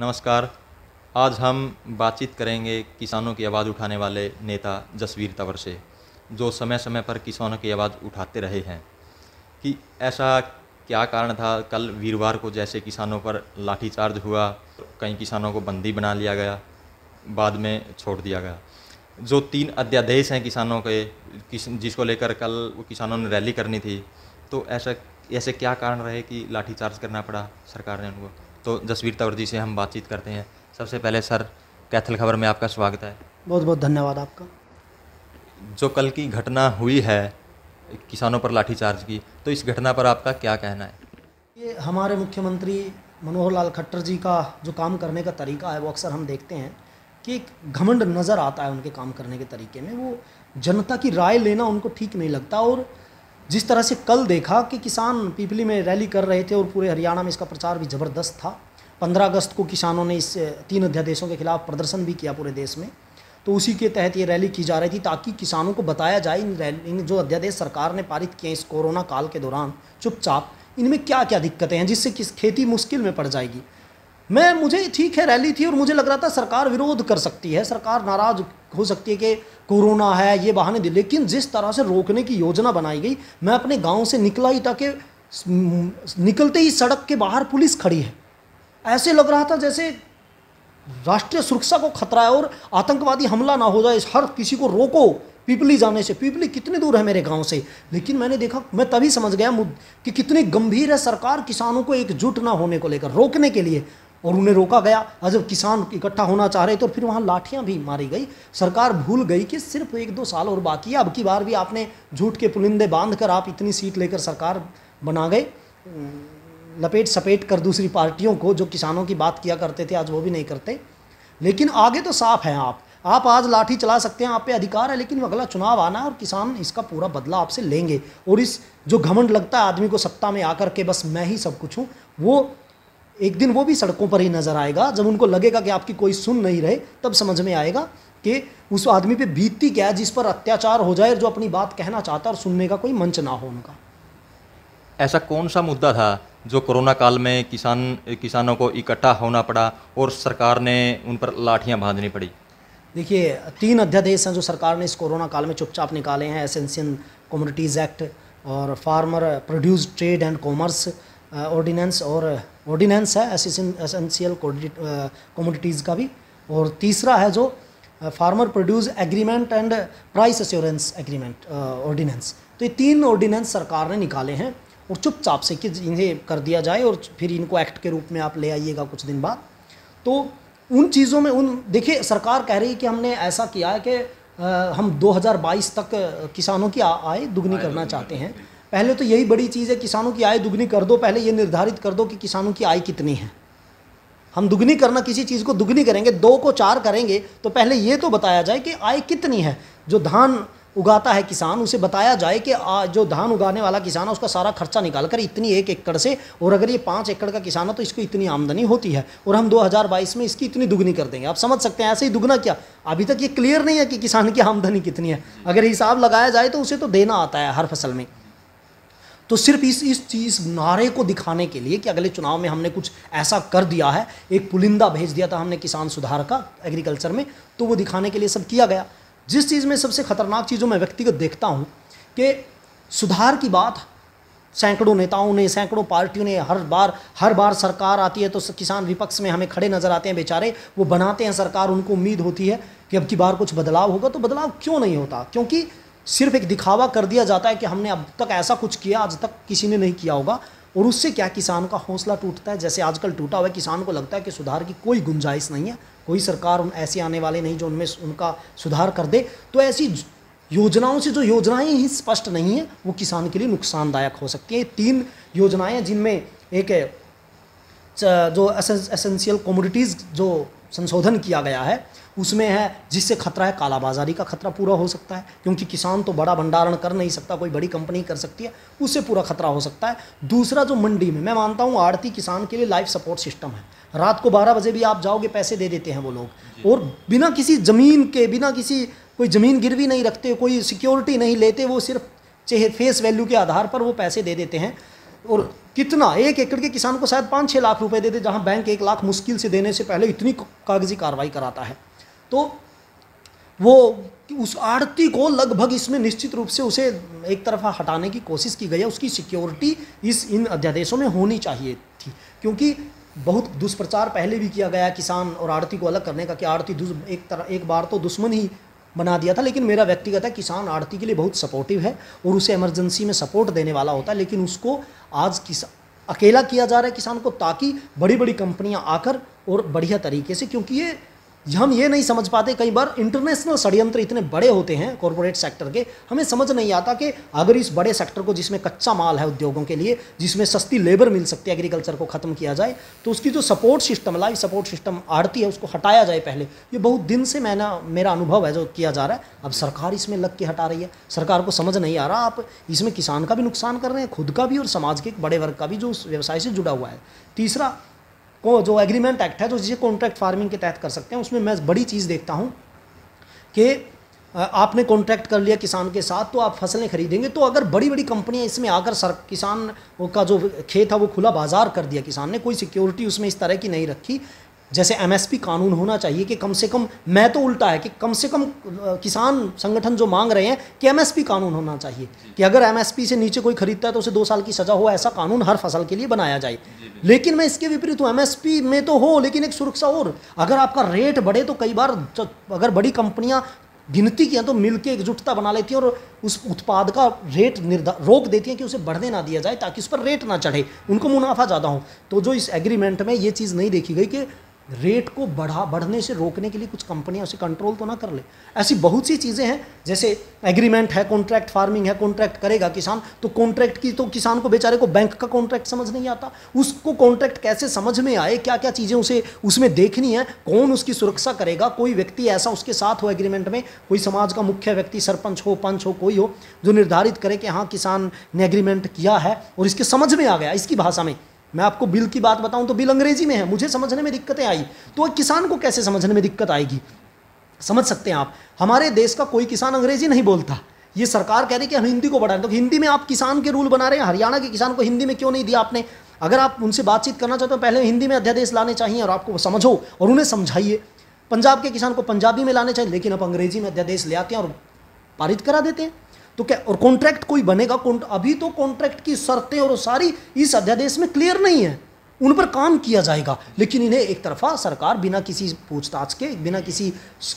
नमस्कार। आज हम बातचीत करेंगे किसानों की आवाज़ उठाने वाले नेता जसवीर तंवर से, जो समय समय पर किसानों की आवाज़ उठाते रहे हैं। कि ऐसा क्या कारण था, कल वीरवार को जैसे किसानों पर लाठीचार्ज हुआ, कई किसानों को बंदी बना लिया गया, बाद में छोड़ दिया गया। जो 3 अध्यादेश हैं किसानों के, जिसको लेकर कल वो किसानों ने रैली करनी थी, तो ऐसे क्या कारण रहे कि लाठीचार्ज करना पड़ा सरकार ने उनको। तो जसवीर तंवर जी से हम बातचीत करते हैं। सबसे पहले सर, कैथल खबर में आपका स्वागत है। बहुत बहुत धन्यवाद आपका। जो कल की घटना हुई है किसानों पर लाठीचार्ज की, तो इस घटना पर आपका क्या कहना है? ये हमारे मुख्यमंत्री मनोहर लाल खट्टर जी का जो काम करने का तरीका है, वो अक्सर हम देखते हैं कि एक घमंड नज़र आता है उनके काम करने के तरीके में। वो जनता की राय लेना उनको ठीक नहीं लगता। और जिस तरह से कल देखा कि किसान पीपली में रैली कर रहे थे और पूरे हरियाणा में इसका प्रचार भी ज़बरदस्त था। 15 अगस्त को किसानों ने इस 3 अध्यादेशों के खिलाफ प्रदर्शन भी किया पूरे देश में, तो उसी के तहत ये रैली की जा रही थी ताकि किसानों को बताया जाए इन जो अध्यादेश सरकार ने पारित किए इस कोरोना काल के दौरान चुपचाप, इनमें क्या क्या दिक्कतें हैं जिससे किस खेती मुश्किल में पड़ जाएगी। मुझे ठीक है, रैली थी और मुझे लग रहा था सरकार विरोध कर सकती है, सरकार नाराज़ हो सकती है कि कोरोना है ये बहाने दे, लेकिन जिस तरह से रोकने की योजना बनाई गई, मैं अपने गांव से निकला ही था कि निकलते ही सड़क के बाहर पुलिस खड़ी है। ऐसे लग रहा था जैसे राष्ट्रीय सुरक्षा को खतरा है और आतंकवादी हमला ना हो जाए, हर किसी को रोको पीपली जाने से। पीपली कितनी दूर है मेरे गांव से, लेकिन मैंने देखा, मैं तभी समझ गया कि कितनी गंभीर है सरकार किसानों को एकजुट ना होने को लेकर, रोकने के लिए, और उन्हें रोका गया। और जब किसान इकट्ठा होना चाह रहे तो फिर वहाँ लाठियाँ भी मारी गई। सरकार भूल गई कि सिर्फ 1-2 साल और बाकी है। अब की बार भी आपने झूठ के पुलिंदे बांध कर आप इतनी सीट लेकर सरकार बना गए, लपेट सपेट कर दूसरी पार्टियों को जो किसानों की बात किया करते थे, आज वो भी नहीं करते। लेकिन आगे तो साफ है, आप आज लाठी चला सकते हैं, आप पे अधिकार है, लेकिन अगला चुनाव आना है और किसान इसका पूरा बदला आपसे लेंगे। और इस जो घमंड लगता है आदमी को सत्ता में आकर के बस मैं ही सब कुछ हूँ, वो एक दिन वो भी सड़कों पर ही नजर आएगा। जब उनको लगेगा कि आपकी कोई सुन नहीं रहे, तब समझ में आएगा कि उस आदमी पे बीतती क्या है जिस पर अत्याचार हो जाए, जो अपनी बात कहना चाहता है और सुनने का कोई मंच ना हो उनका। ऐसा कौन सा मुद्दा था जो कोरोना काल में किसानों को इकट्ठा होना पड़ा और सरकार ने उन पर लाठियां बांधनी पड़ी? देखिए, 3 अध्यादेश हैं जो सरकार ने इस कोरोना काल में चुपचाप निकाले हैं। एसेंशियल कमोडिटीज़ एक्ट और farmer produce trade and commerce ordinance, और ऑर्डिनेंस है एसेंशियल कमोडिटीज़ का भी, और तीसरा है जो farmer produce agreement and price assurance agreement ordinance. तो ये 3 ऑर्डिनेंस सरकार ने निकाले हैं और चुपचाप से कि इन्हें कर दिया जाए और फिर इनको एक्ट के रूप में आप ले आइएगा कुछ दिन बाद। तो उन चीज़ों में देखिए, सरकार कह रही है कि हमने ऐसा किया है कि हम 2022 तक किसानों की आय दुगनी करना चाहते हैं। पहले तो यही बड़ी चीज़ है, किसानों की आय दुगनी कर दो, पहले ये निर्धारित कर दो कि किसानों की आय कितनी है। हम दुगनी करना, किसी चीज़ को दुगनी करेंगे, 2 को 4 करेंगे, तो पहले ये तो बताया जाए कि आय कितनी है। जो धान उगाता है किसान, उसे बताया जाए कि जो धान उगाने वाला किसान है उसका सारा खर्चा निकाल कर इतनी 1 एकड़ से, और अगर ये 5 एकड़ का किसान है तो इसको इतनी आमदनी होती है, और हम 2022 में इसकी इतनी दुगनी कर देंगे। आप समझ सकते हैं, ऐसे ही दुगना क्या, अभी तक ये क्लियर नहीं है कि किसान की आमदनी कितनी है। अगर हिसाब लगाया जाए तो उसे तो देना आता है हर फसल में। तो सिर्फ इस चीज़ नारे को दिखाने के लिए कि अगले चुनाव में हमने कुछ ऐसा कर दिया है, एक पुलिंदा भेज दिया था हमने किसान सुधार का एग्रीकल्चर में, तो वो दिखाने के लिए सब किया गया। जिस चीज़ में सबसे खतरनाक चीज़ों में व्यक्तिगत देखता हूँ कि सुधार की बात सैकड़ों नेताओं ने, सैकड़ों पार्टियों ने, हर बार सरकार आती है तो किसान विपक्ष में हमें खड़े नज़र आते हैं बेचारे। वो बनाते हैं सरकार, उनको उम्मीद होती है कि अब की बार कुछ बदलाव होगा, तो बदलाव क्यों नहीं होता? क्योंकि सिर्फ एक दिखावा कर दिया जाता है कि हमने अब तक ऐसा कुछ किया आज तक किसी ने नहीं किया होगा, और उससे क्या किसान का हौसला टूटता है, जैसे आजकल टूटा हुआ है। किसान को लगता है कि सुधार की कोई गुंजाइश नहीं है, कोई सरकार ऐसी आने वाली नहीं जो उनका सुधार कर दे। तो ऐसी योजनाओं से, जो योजनाएं ही स्पष्ट नहीं है, वो किसान के लिए नुकसानदायक हो सकती है। 3 योजनाएं हैं जिनमें एक जो एसेंशियल कमोडिटीज़ जो संशोधन किया गया है उसमें है, जिससे खतरा है कालाबाजारी का खतरा पूरा हो सकता है, क्योंकि किसान तो बड़ा भंडारण कर नहीं सकता, कोई बड़ी कंपनी कर सकती है, उससे पूरा खतरा हो सकता है। दूसरा, जो मंडी में, मैं मानता हूँ आड़ती किसान के लिए लाइफ सपोर्ट सिस्टम है। रात को 12 बजे भी आप जाओगे, पैसे दे देते हैं वो लोग, और बिना किसी ज़मीन के, बिना किसी कोई ज़मीन गिरवी नहीं रखते, कोई सिक्योरिटी नहीं लेते, वो सिर्फ फेस वैल्यू के आधार पर वो पैसे दे देते हैं। और कितना 1 एकड़ के किसान को शायद 5-6 लाख रुपए दे दे, जहां बैंक 1 लाख मुश्किल से देने से पहले इतनी कागजी कार्रवाई कराता है। तो वो उस आड़ती को लगभग इसमें निश्चित रूप से उसे एक तरफा हटाने की कोशिश की गई है। उसकी सिक्योरिटी इन अध्यादेशों में होनी चाहिए थी, क्योंकि बहुत दुष्प्रचार पहले भी किया गया किसान और आड़ती को अलग करने का, कि आड़ती एक बार तो दुश्मन ही बना दिया था। लेकिन मेरा व्यक्तिगत है, किसान आड़ती के लिए बहुत सपोर्टिव है और उसे इमरजेंसी में सपोर्ट देने वाला होता है। लेकिन उसको आज अकेला किया जा रहा है किसान को, ताकि बड़ी बड़ी कंपनियां आकर और बढ़िया तरीके से, क्योंकि हम ये नहीं समझ पाते, कई बार इंटरनेशनल षड्यंत्र इतने बड़े होते हैं कॉरपोरेट सेक्टर के, हमें समझ नहीं आता कि अगर इस बड़े सेक्टर को, जिसमें कच्चा माल है उद्योगों के लिए, जिसमें सस्ती लेबर मिल सकती है, एग्रीकल्चर को ख़त्म किया जाए, तो उसकी जो support system, life support system आड़ती है, उसको हटाया जाए पहले। ये बहुत दिन से मेरा अनुभव है जो किया जा रहा है। अब सरकार इसमें लग के हटा रही है। सरकार को समझ नहीं आ रहा, आप इसमें किसान का भी नुकसान कर रहे हैं, खुद का भी, और समाज के एक बड़े वर्ग का भी जो उस व्यवसाय से जुड़ा हुआ है। तीसरा को जो एग्रीमेंट एक्ट है, जो जिसे कॉन्ट्रैक्ट फार्मिंग के तहत कर सकते हैं, उसमें मैं बड़ी चीज़ देखता हूँ कि आपने कॉन्ट्रैक्ट कर लिया किसान के साथ, तो आप फसलें खरीदेंगे, तो अगर बड़ी बड़ी कंपनियां इसमें आकर किसान का जो खेत है वो खुला बाजार कर दिया, किसान ने कोई सिक्योरिटी उसमें इस तरह की नहीं रखी, जैसे एमएसपी कानून होना चाहिए कि कम से कम, मैं तो उल्टा है कि कम से कम किसान संगठन जो मांग रहे हैं कि एमएसपी कानून होना चाहिए, कि अगर एमएसपी से नीचे कोई खरीदता है तो उसे 2 साल की सज़ा हो, ऐसा कानून हर फसल के लिए बनाया जाए। लेकिन मैं इसके विपरीत हूँ, एमएसपी में तो हो, लेकिन एक सुरक्षा, और अगर आपका रेट बढ़े तो कई बार अगर बड़ी कंपनियाँ गिनती किया तो मिलकर एकजुटता बना लेती हैं और उस उत्पाद का रेट रोक देती हैं कि उसे बढ़ने ना दिया जाए, ताकि उस पर रेट ना चढ़े, उनको मुनाफा ज़्यादा हो। तो जो इस एग्रीमेंट में ये चीज़ नहीं देखी गई कि रेट को बढ़ने से रोकने के लिए कुछ कंपनियां उसे कंट्रोल तो ना कर ले। ऐसी बहुत सी चीज़ें हैं, जैसे एग्रीमेंट है, कॉन्ट्रैक्ट फार्मिंग है, कॉन्ट्रैक्ट करेगा किसान, तो कॉन्ट्रैक्ट की तो किसान को बेचारे को बैंक का कॉन्ट्रैक्ट समझ नहीं आता, उसको कॉन्ट्रैक्ट कैसे समझ में आए, क्या क्या चीज़ें उसे उसमें देखनी है, कौन उसकी सुरक्षा करेगा, कोई व्यक्ति ऐसा उसके साथ हो एग्रीमेंट में, कोई समाज का मुख्य व्यक्ति, सरपंच हो, पंच हो, कोई हो, जो निर्धारित करे कि हाँ किसान ने एग्रीमेंट किया है और इसके समझ में आ गया, इसकी भाषा में। मैं आपको बिल की बात बताऊं तो बिल अंग्रेजी में है, मुझे समझने में दिक्कतें आई, तो किसान को कैसे समझने में दिक्कत आएगी? समझ सकते हैं आप, हमारे देश का कोई किसान अंग्रेजी नहीं बोलता, ये सरकार कह रही है कि हम हिंदी को बढ़ाएं, तो हिंदी में आप किसान के रूल बना रहे हैं। हरियाणा के किसान को हिंदी में क्यों नहीं दिया आपने? अगर आप उनसे बातचीत करना चाहते हो पहले हिंदी में अध्यादेश लाने चाहिए और आपको समझो और उन्हें समझाइए। पंजाब के किसान को पंजाबी में लाने चाहिए, लेकिन अब अंग्रेजी में अध्यादेश ले आते हैं और पारित करा देते हैं। तो क्या, और कॉन्ट्रैक्ट कोई बनेगा? अभी तो कॉन्ट्रैक्ट की शर्तें और सारी इस अध्यादेश में क्लियर नहीं है, उन पर काम किया जाएगा, लेकिन इन्हें एक तरफा सरकार बिना किसी पूछताछ के, बिना किसी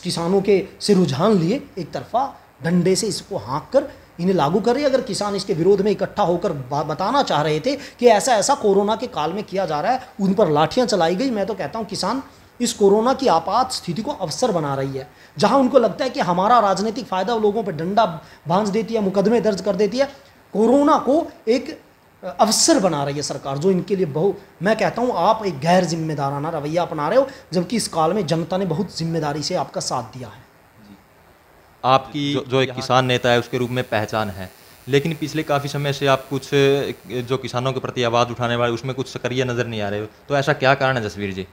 किसानों के से रुझान लिए, एक तरफा डंडे से इसको हाँक कर इन्हें लागू कर रही है। अगर किसान इसके विरोध में इकट्ठा होकर बताना चाह रहे थे कि ऐसा ऐसा कोरोना के काल में किया जा रहा है, उन पर लाठियां चलाई गई। मैं तो कहता हूं किसान इस कोरोना की आपात स्थिति को अवसर बना रही है, जहां उनको लगता है कि हमारा राजनीतिक फायदा लोगों पर डंडा भांज देती है, मुकदमे दर्ज कर देती है। कोरोना को एक अवसर बना रही है सरकार, जो इनके लिए बहुत, मैं कहता हूं आप एक गैर जिम्मेदाराना रवैया अपना रहे हो, जबकि इस काल में जनता ने बहुत जिम्मेदारी से आपका साथ दिया है। आपकी जो एक किसान नेता है उसके रूप में पहचान है, लेकिन पिछले काफ़ी समय से आप कुछ जो किसानों के प्रति आवाज़ उठाने वाले उसमें कुछ सक्रिय नज़र नहीं आ रहे हो, तो ऐसा क्या कारण है जसवीर जी?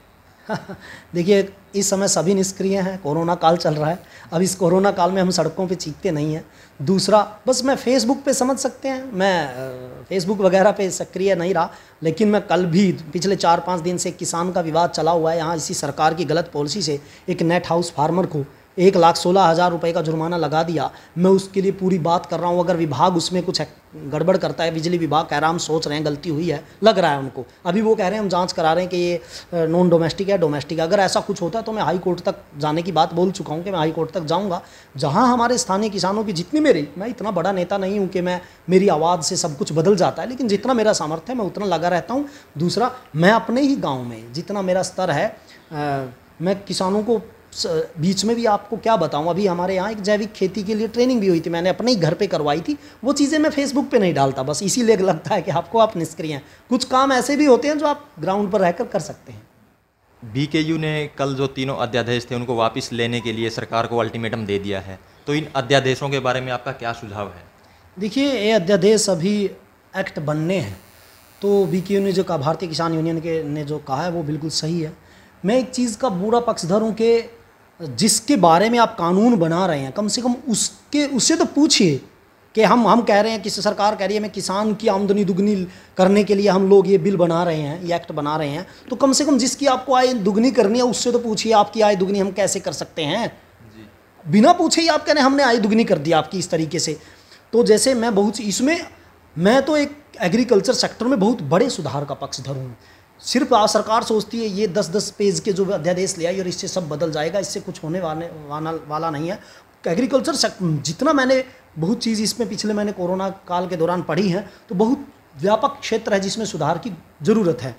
देखिए, इस समय सभी निष्क्रिय हैं, कोरोना काल चल रहा है। अब इस कोरोना काल में हम सड़कों पे चीखते नहीं हैं। दूसरा, बस मैं फेसबुक पे समझ सकते हैं, मैं फेसबुक वगैरह पे सक्रिय नहीं रहा, लेकिन मैं कल भी पिछले 4-5 दिन से किसान का विवाद चला हुआ है। यहाँ इसी सरकार की गलत पॉलिसी से एक नेट हाउस फार्मर को 1,16,000 रुपये का जुर्माना लगा दिया। मैं उसके लिए पूरी बात कर रहा हूँ। अगर विभाग उसमें कुछ गड़बड़ करता है, बिजली विभाग कह रहा हम सोच रहे हैं गलती हुई है, लग रहा है उनको, अभी वो कह रहे हैं हम जांच करा रहे हैं कि ये नॉन डोमेस्टिक है डोमेस्टिक है। अगर ऐसा कुछ होता है तो मैं हाई कोर्ट तक जाने की बात बोल चुका हूँ कि मैं हाई कोर्ट तक जाऊँगा, जहाँ हमारे स्थानीय किसानों की जितनी मैं इतना बड़ा नेता नहीं हूँ कि मेरी आवाज़ से सब कुछ बदल जाता है, लेकिन जितना मेरा सामर्थ्य है मैं उतना लगा रहता हूँ। दूसरा, मैं अपने ही गाँव में जितना मेरा स्तर है, मैं किसानों को बीच में भी आपको क्या बताऊं, अभी हमारे यहाँ एक जैविक खेती के लिए ट्रेनिंग भी हुई थी, मैंने अपने ही घर पे करवाई थी। वो चीज़ें मैं फेसबुक पे नहीं डालता, बस इसीलिए लगता है कि आपको आप निष्क्रिय हैं। कुछ काम ऐसे भी होते हैं जो आप ग्राउंड पर रहकर कर सकते हैं। बीकेयू ने कल जो 3 अध्यादेश थे उनको वापस लेने के लिए सरकार को अल्टीमेटम दे दिया है, तो इन अध्यादेशों के बारे में आपका क्या सुझाव है? देखिए, ये अध्यादेश अभी एक्ट बनने हैं, तो बीकेयू ने जो कहा, भारतीय किसान यूनियन के ने जो कहा है वो बिल्कुल सही है। मैं एक चीज़ का बुरा पक्षधर हूँ कि जिसके बारे में आप कानून बना रहे हैं, कम से कम उससे तो पूछिए कि हम कह रहे हैं कि सरकार कह रही है मैं किसान की आमदनी दुगनी करने के लिए हम लोग ये बिल बना रहे हैं, ये एक्ट बना रहे हैं, तो कम से कम जिसकी आपको आय दुगनी करनी है उससे तो पूछिए आपकी आय दुगनी हम कैसे कर सकते हैं। बिना पूछे ही आप कह रहे हैं हमने आय दुगनी कर दी आपकी इस तरीके से। तो जैसे मैं बहुत इसमें मैं तो एक एग्रीकल्चर सेक्टर में बहुत बड़े सुधार का पक्षधर हूँ। सिर्फ सरकार सोचती है ये 10-10 पेज के जो अध्यादेश ले आई और इससे सब बदल जाएगा, इससे कुछ होने वाला नहीं है। एग्रीकल्चर सेक्टर जितना मैंने बहुत चीज़ इसमें पिछले मैंने कोरोना काल के दौरान पढ़ी है, तो बहुत व्यापक क्षेत्र है जिसमें सुधार की ज़रूरत है।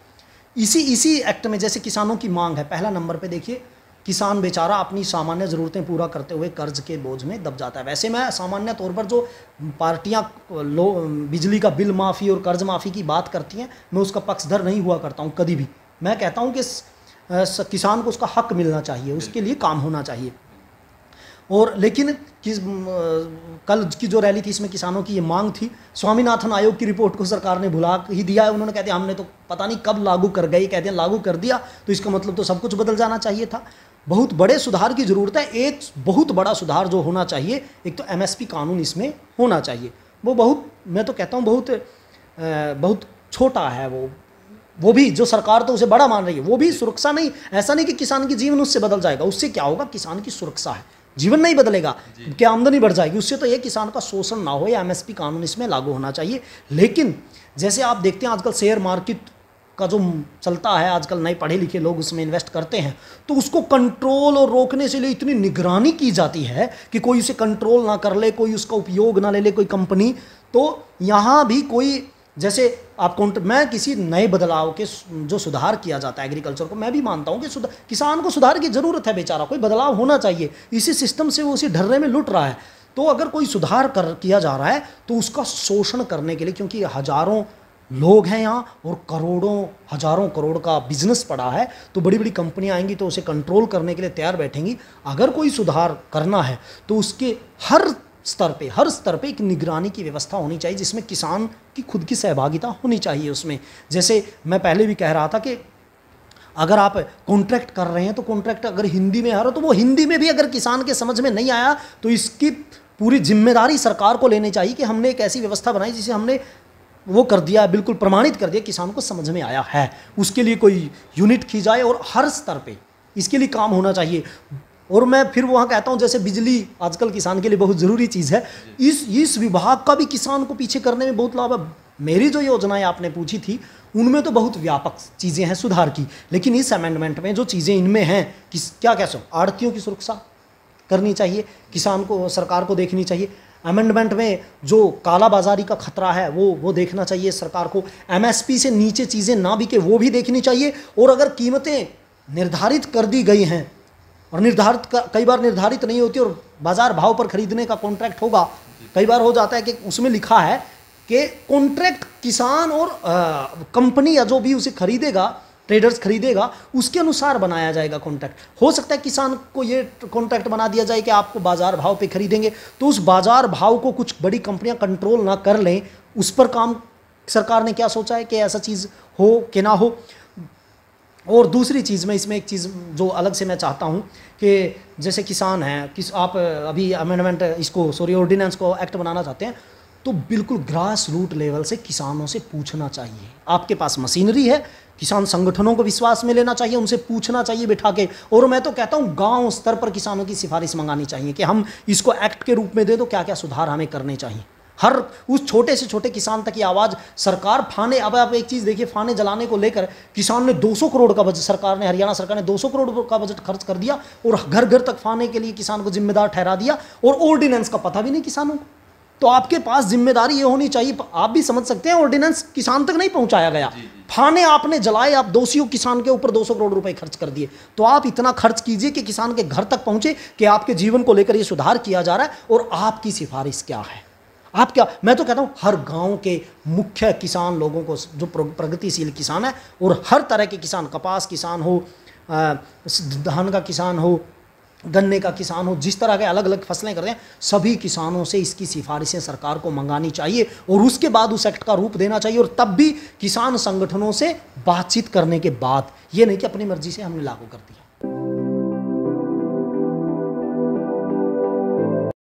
इसी एक्ट में जैसे किसानों की मांग है, पहला नंबर पे देखिए, किसान बेचारा अपनी सामान्य ज़रूरतें पूरा करते हुए कर्ज के बोझ में दब जाता है। वैसे मैं सामान्य तौर पर जो पार्टियां बिजली का बिल माफ़ी और कर्ज माफ़ी की बात करती हैं, मैं उसका पक्षधर नहीं हुआ करता हूं कभी भी। मैं कहता हूं कि किसान को उसका हक मिलना चाहिए, उसके लिए काम होना चाहिए। और लेकिन कल की जो रैली थी इसमें किसानों की ये मांग थी, स्वामीनाथन आयोग की रिपोर्ट को सरकार ने भुला ही दिया है। उन्होंने कहते हमने तो पता नहीं कब लागू कर गए, कहते हैं लागू कर दिया तो इसका मतलब तो सब कुछ बदल जाना चाहिए था। बहुत बड़े सुधार की ज़रूरत है। एक बहुत बड़ा सुधार जो होना चाहिए, एक तो MSP कानून इसमें होना चाहिए। वो बहुत, मैं तो कहता हूँ बहुत छोटा है वो भी, जो सरकार तो उसे बड़ा मान रही है, वो भी सुरक्षा नहीं। ऐसा नहीं कि किसान की जीवन उससे बदल जाएगा, उससे क्या होगा, किसान की सुरक्षा है, जीवन नहीं बदलेगा, क्या आमदनी बढ़ जाएगी उससे, तो ये किसान का शोषण ना हो, या MSP कानून इसमें लागू होना चाहिए। लेकिन जैसे आप देखते हैं आजकल शेयर मार्केट का जो चलता है, आजकल नए पढ़े लिखे लोग उसमें इन्वेस्ट करते हैं, तो उसको कंट्रोल और रोकने से लिए इतनी निगरानी की जाती है कि कोई उसे कंट्रोल ना कर ले, कोई उसका उपयोग ना ले ले कोई कंपनी। तो यहाँ भी कोई, जैसे आप मैं किसी नए बदलाव के जो सुधार किया जाता है एग्रीकल्चर को, मैं भी मानता हूँ कि किसान को सुधार की ज़रूरत है, बेचारा कोई बदलाव होना चाहिए। इसी सिस्टम से वो उसी ढर्रे में लुट रहा है। तो अगर कोई सुधार किया जा रहा है तो उसका शोषण करने के लिए, क्योंकि हज़ारों लोग हैं यहाँ और हज़ारों करोड़ का बिजनेस पड़ा है, तो बड़ी बड़ी कंपनियाँ आएंगी तो उसे कंट्रोल करने के लिए तैयार बैठेंगी। अगर कोई सुधार करना है तो उसके हर स्तर पे एक निगरानी की व्यवस्था होनी चाहिए, जिसमें किसान की खुद की सहभागिता होनी चाहिए उसमें। जैसे मैं पहले भी कह रहा था कि अगर आप कॉन्ट्रैक्ट कर रहे हैं तो कॉन्ट्रैक्ट अगर हिंदी में आ रहा हो तो वो हिंदी में भी अगर किसान के समझ में नहीं आया तो इसकी पूरी जिम्मेदारी सरकार को लेनी चाहिए कि हमने एक ऐसी व्यवस्था बनाई जिसे हमने वो कर दिया, बिल्कुल प्रमाणित कर दिया, किसान को समझ में आया है। उसके लिए कोई यूनिट की जाए और हर स्तर पे इसके लिए काम होना चाहिए। और मैं फिर वहाँ कहता हूँ, जैसे बिजली आजकल किसान के लिए बहुत ज़रूरी चीज़ है, इस विभाग का भी किसान को पीछे करने में बहुत लाभ है। मेरी जो योजनाएं आपने पूछी थी उनमें तो बहुत व्यापक चीज़ें हैं सुधार की, लेकिन इस अमेंडमेंट में जो चीज़ें इनमें हैं, क्या क्या सब आड़तियों की सुरक्षा करनी चाहिए, किसान को, सरकार को देखनी चाहिए। अमेंडमेंट में जो कालाबाजारी का खतरा है वो देखना चाहिए सरकार को। MSP से नीचे चीज़ें ना बिके वो भी देखनी चाहिए। और अगर कीमतें निर्धारित कर दी गई हैं और कई बार निर्धारित नहीं होती और बाजार भाव पर खरीदने का कॉन्ट्रैक्ट होगा, कई बार हो जाता है कि उसमें लिखा है कि कॉन्ट्रैक्ट किसान और कंपनी या जो भी उसे खरीदेगा, ट्रेडर्स खरीदेगा, उसके अनुसार बनाया जाएगा कॉन्ट्रैक्ट। हो सकता है किसान को ये कॉन्ट्रैक्ट बना दिया जाए कि आपको बाजार भाव पे खरीदेंगे, तो उस बाजार भाव को कुछ बड़ी कंपनियां कंट्रोल ना कर लें, उस पर काम सरकार ने क्या सोचा है कि ऐसा चीज़ हो कि ना हो। और दूसरी चीज़ में इसमें एक चीज़ जो अलग से मैं चाहता हूँ कि जैसे किसान हैं, आप अभी अमेंडमेंट ऑर्डिनेंस को एक्ट बनाना चाहते हैं, तो बिल्कुल ग्रास रूट लेवल से किसानों से पूछना चाहिए। आपके पास मशीनरी है, किसान संगठनों को विश्वास में लेना चाहिए, उनसे पूछना चाहिए बिठा के। और मैं तो कहता हूँ गांव स्तर पर किसानों की सिफारिश मंगानी चाहिए कि हम इसको एक्ट के रूप में दे दो, क्या क्या सुधार हमें करने चाहिए। हर उस छोटे से छोटे किसान तक की आवाज़ सरकार फाने, अब आप एक चीज़ देखिए, फाने जलाने को लेकर किसान ने 200 करोड़ का बजट, हरियाणा सरकार ने 200 करोड़ का बजट खर्च कर दिया और घर घर तक फाने के लिए किसान को जिम्मेदार ठहरा दिया, और ऑर्डिनेंस का पता भी नहीं किसानों को। तो आपके पास जिम्मेदारी ये होनी चाहिए, आप भी समझ सकते हैं, ऑर्डिनेंस किसान तक नहीं पहुंचाया गया, फाने आपने जलाए, आप दोषियों किसान के ऊपर 200 करोड़ रुपए खर्च कर दिए। तो आप इतना खर्च कीजिए कि किसान के घर तक पहुंचे कि आपके जीवन को लेकर ये सुधार किया जा रहा है और आपकी सिफारिश क्या है, आप क्या। मैं तो कहता हूं हर गांव के मुख्य किसान लोगों को, जो प्रगतिशील किसान है, और हर तरह के किसान, कपास किसान हो, धान का किसान हो, गन्ने का किसान हो, जिस तरह के अलग अलग फसलें करते हैं, सभी किसानों से इसकी सिफारिशें सरकार को मंगानी चाहिए और उसके बाद उस एक्ट का रूप देना चाहिए। और तब भी किसान संगठनों से बातचीत करने के बाद, ये नहीं कि अपनी मर्जी से हमने लागू कर दिया।